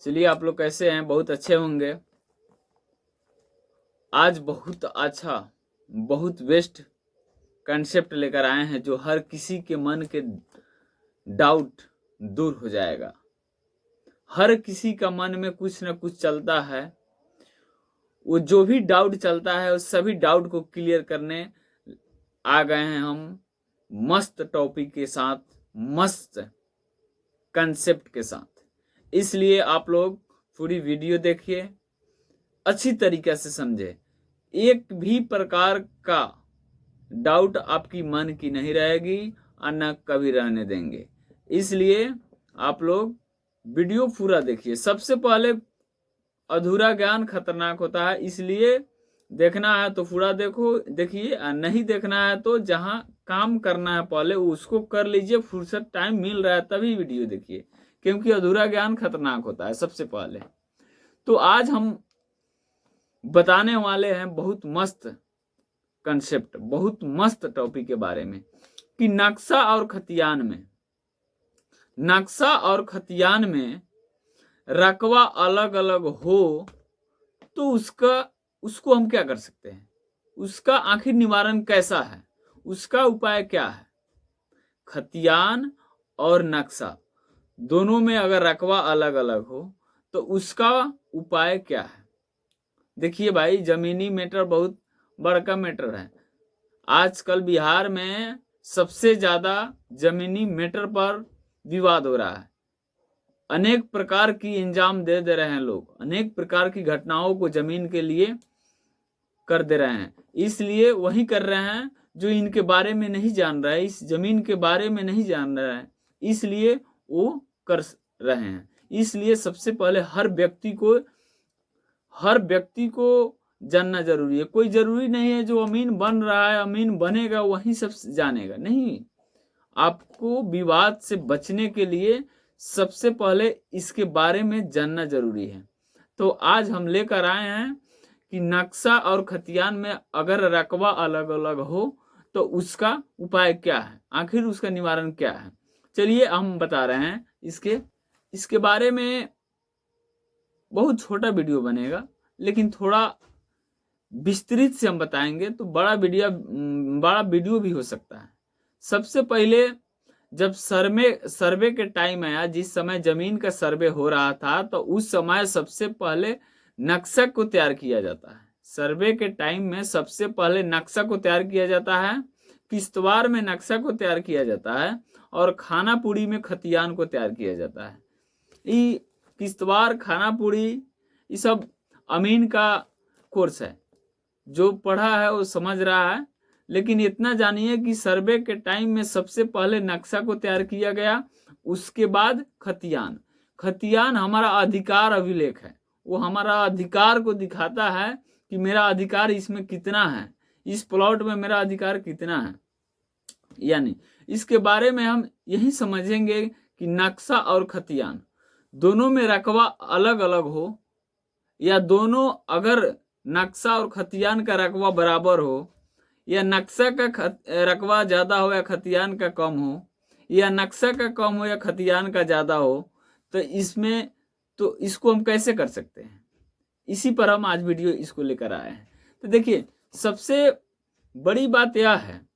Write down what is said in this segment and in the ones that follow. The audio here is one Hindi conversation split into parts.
चलिए, आप लोग कैसे हैं? बहुत अच्छे होंगे। आज बहुत अच्छा, बहुत बेस्ट कंसेप्ट लेकर आए हैं जो हर किसी के मन के डाउट दूर हो जाएगा। हर किसी का मन में कुछ न कुछ चलता है। वो जो भी डाउट चलता है उस सभी डाउट को क्लियर करने आ गए हैं हम मस्त टॉपिक के साथ, मस्त कंसेप्ट के साथ। इसलिए आप लोग पूरी वीडियो देखिए, अच्छी तरीके से समझे। एक भी प्रकार का डाउट आपकी मन की नहीं रहेगी और न कभी रहने देंगे। इसलिए आप लोग वीडियो पूरा देखिए। सबसे पहले अधूरा ज्ञान खतरनाक होता है, इसलिए देखना है तो पूरा देखिए, और नहीं देखना है तो जहां काम करना है पहले उसको कर लीजिए। फुर्सत टाइम मिल रहा है तभी वीडियो देखिए, क्योंकि अधूरा ज्ञान खतरनाक होता है सबसे पहले। तो आज हम बताने वाले हैं बहुत मस्त कंसेप्ट, बहुत मस्त टॉपिक के बारे में कि नक्शा और खतियान में रकबा अलग अलग हो तो उसको हम क्या कर सकते हैं? उसका आखिर निवारण कैसा है? उसका उपाय क्या है? खतियान और नक्शा दोनों में अगर रकबा अलग अलग हो तो उसका उपाय क्या है? देखिए भाई, जमीनी मैटर बहुत बड़का मैटर है। आजकल बिहार में सबसे ज्यादा जमीनी मैटर पर विवाद हो रहा है। अनेक प्रकार की इंजाम दे रहे हैं लोग, अनेक प्रकार की घटनाओं को जमीन के लिए कर दे रहे हैं। इसलिए वही कर रहे हैं जो इनके बारे में नहीं जान रहा है, इस जमीन के बारे में नहीं जान रहा है, इसलिए वो कर रहे हैं। इसलिए सबसे पहले हर व्यक्ति को जानना जरूरी है। कोई जरूरी नहीं है जो अमीन बन रहा है, अमीन बनेगा वही सब जानेगा, नहीं। आपको विवाद से बचने के लिए सबसे पहले इसके बारे में जानना जरूरी है। तो आज हम लेकर आए हैं कि नक्शा और खतियान में अगर रकबा अलग अलग हो तो उसका उपाय क्या है, आखिर उसका निवारण क्या है। चलिए हम बता रहे हैं इसके बारे में। बहुत छोटा वीडियो बनेगा, लेकिन थोड़ा विस्तृत से हम बताएंगे तो बड़ा वीडियो भी हो सकता है। सबसे पहले जब सर्वे के टाइम आया, जिस समय जमीन का सर्वे हो रहा था, तो उस समय सबसे पहले नक्शा को तैयार किया जाता है। सर्वे के टाइम में सबसे पहले नक्शा को तैयार किया जाता है, किश्तवाड़ में नक्शा को तैयार किया जाता है, और खानापुरी में खतियान को तैयार किया जाता है। ये किश्तवाड़, खानापुरी, ये सब अमीन का कोर्स है। जो पढ़ा है वो समझ रहा है, लेकिन इतना जानिए कि सर्वे के टाइम में सबसे पहले नक्शा को तैयार किया गया, उसके बाद खतियान हमारा अधिकार अभिलेख है। वो हमारा अधिकार को दिखाता है कि मेरा अधिकार इसमें कितना है, इस प्लॉट में मेरा अधिकार कितना है। यानी इसके बारे में हम यही समझेंगे कि नक्शा और खतियान दोनों में रकबा अलग अलग हो, या दोनों अगर नक्शा और खतियान का रकबा बराबर हो, या नक्शा का रकबा ज्यादा हो या खतियान का कम हो, या नक्शा का कम हो या खतियान का ज्यादा हो, तो इसको हम कैसे कर सकते हैं? इसी पर हम आज वीडियो इसको लेकर आए हैं। तो देखिए, सबसे बड़ी बात यह है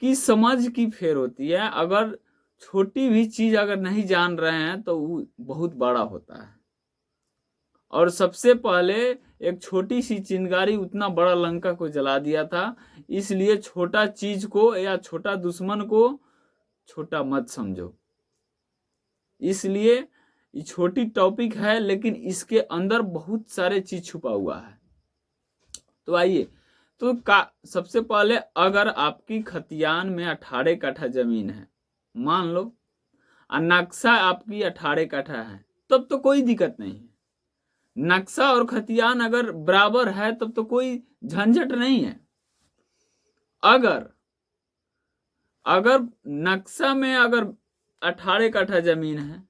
कि समझ की फेर होती है। अगर छोटी भी चीज अगर नहीं जान रहे हैं तो वो बहुत बड़ा होता है। और सबसे पहले एक छोटी सी चिंगारी उतना बड़ा लंका को जला दिया था। इसलिए छोटा चीज को या छोटा दुश्मन को छोटा मत समझो। इसलिए ये छोटी टॉपिक है, लेकिन इसके अंदर बहुत सारे चीज छुपा हुआ है। तो आइए, तो सबसे पहले अगर आपकी खतियान में 18 कट्ठा जमीन है, मान लो, और नक्शा आपकी 18 कट्ठा है, तब तो कोई दिक्कत नहीं है। नक्शा और खतियान अगर बराबर है तब तो कोई झंझट नहीं है। अगर नक्शा में अगर 18 कट्ठा जमीन है,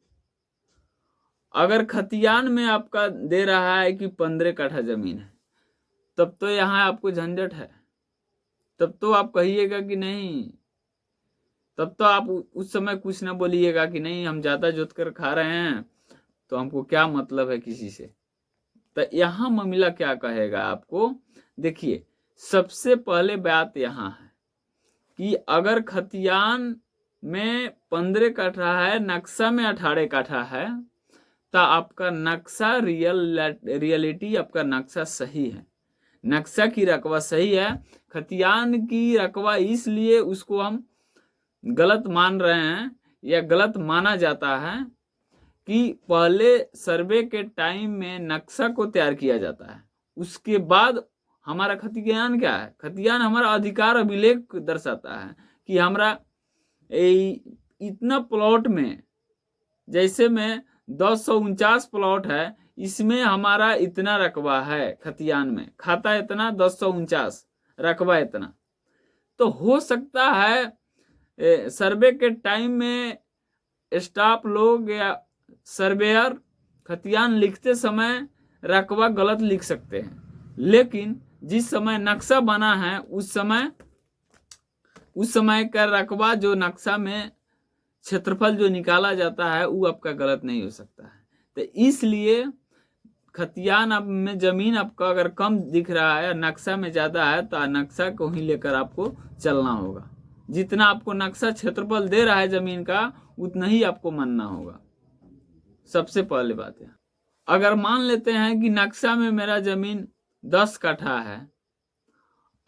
अगर खतियान में आपका दे रहा है कि 15 कट्ठा जमीन है, तब तो यहाँ आपको झंझट है। तब तो आप कहिएगा कि नहीं, तब तो आप उस समय कुछ ना बोलिएगा कि नहीं हम ज्यादा जोत कर खा रहे हैं, तो हमको क्या मतलब है किसी से। तो यहाँ मामला क्या कहेगा आपको, देखिए सबसे पहले बात यहाँ है कि अगर खतियान में 15 कट्ठा है, नक्शा में 18 कट्ठा है, तो आपका नक्शा रियलिटी आपका नक्शा सही है, नक्शा की रकबा सही है। खतियान की रकबा इसलिए उसको हम गलत मान रहे हैं या गलत माना जाता है कि पहले सर्वे के टाइम में नक्शा को तैयार किया जाता है, उसके बाद हमारा खतियान क्या है, खतियान हमारा अधिकार अभिलेख दर्शाता है कि हमारा इतना प्लॉट में, जैसे में 1049 प्लॉट है, इसमें हमारा इतना रकबा है, खतियान में खाता इतना 1049 रकबा इतना। तो हो सकता है सर्वे के टाइम में स्टाफ लोग या सर्वेयर खतियान लिखते समय रकबा गलत लिख सकते हैं, लेकिन जिस समय नक्शा बना है उस समय का रकबा जो नक्शा में क्षेत्रफल जो निकाला जाता है वो आपका गलत नहीं हो सकता है। तो इसलिए खतियान आप में जमीन आपका अगर कम दिख रहा है, नक्शा में ज्यादा है, तो नक्शा को ही लेकर आपको चलना होगा। जितना आपको नक्शा क्षेत्रफल दे रहा है जमीन का, उतना ही आपको मानना होगा। सबसे पहले बात है, अगर मान लेते हैं कि नक्शा में मेरा जमीन 10 कट्ठा है,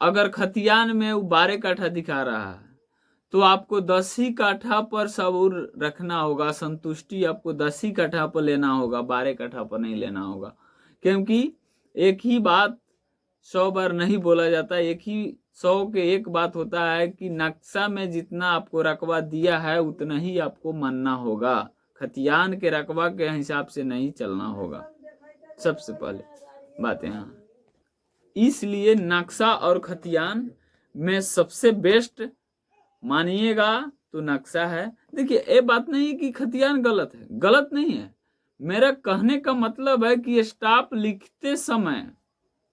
अगर खतियान में वो 12 कट्ठा दिखा रहा है, तो आपको 10 ही कट्ठा पर सबूर रखना होगा, संतुष्टि आपको 10 ही कट्ठा पर लेना होगा, 12 कट्ठा पर नहीं लेना होगा। क्योंकि एक ही बात 100 बार नहीं बोला जाता, 100 के एक बात होता है कि नक्शा में जितना आपको रकबा दिया है उतना ही आपको मानना होगा, खतियान के रकबा के हिसाब से नहीं चलना होगा। सबसे पहले बात यहाँ, इसलिए नक्शा और खतियान में सबसे बेस्ट मानिएगा तो नक्शा है। देखिए ये बात नहीं है कि खतियान गलत है, गलत नहीं है। मेरा कहने का मतलब है कि स्टाफ लिखते समय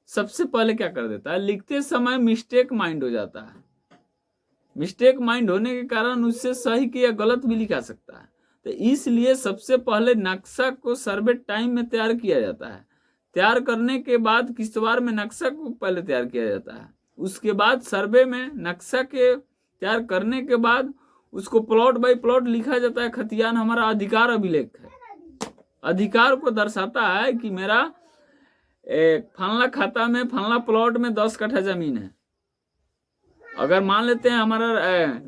सबसे पहले क्या कर देता है, लिखते समय मिस्टेक माइंड हो जाता है। मिस्टेक माइंड होने के कारण उससे सही के या गलत भी लिखा सकता है। तो इसलिए सबसे पहले नक्शा को सर्वे टाइम में तैयार किया जाता है। तैयार करने के बाद किश्तवाड़ में नक्शा को पहले तैयार किया जाता है, उसके बाद सर्वे में नक्शा के तैयार करने के बाद उसको प्लॉट बाय प्लॉट लिखा जाता है। खतियान हमारा अधिकार अभिलेख है, अधिकार को दर्शाता है कि मेरा फलना खाता में फलना प्लॉट में 10 कट्ठा जमीन है। अगर मान लेते हैं हमारा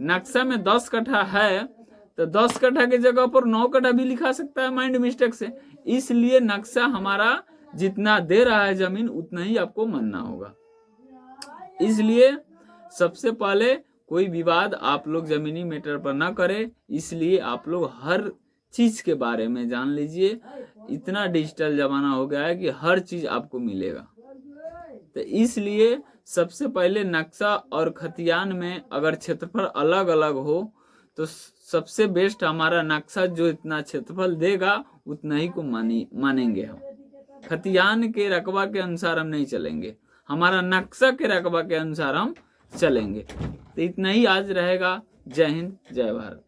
नक्शा में 10 कट्ठा है, तो 10 कट्ठा की जगह पर 9 कट्ठा भी लिखा सकता है माइंड मिस्टेक से। इसलिए नक्शा हमारा जितना दे रहा है जमीन उतना ही आपको मानना होगा। इसलिए सबसे पहले कोई विवाद आप लोग जमीनी मैटर पर ना करें, इसलिए आप लोग हर चीज के बारे में जान लीजिए। इतना डिजिटल जमाना हो गया है कि हर चीज आपको मिलेगा। तो इसलिए सबसे पहले नक्शा और खतियान में अगर क्षेत्रफल अलग अलग हो तो सबसे बेस्ट हमारा नक्शा जो इतना क्षेत्रफल देगा उतना ही को मानेंगे हम। खतियान के रकबा के अनुसार हम नहीं चलेंगे, हमारा नक्शा के रकबा के अनुसार हम चलेंगे। तो इतना ही आज रहेगा। जय हिंद, जय भारत।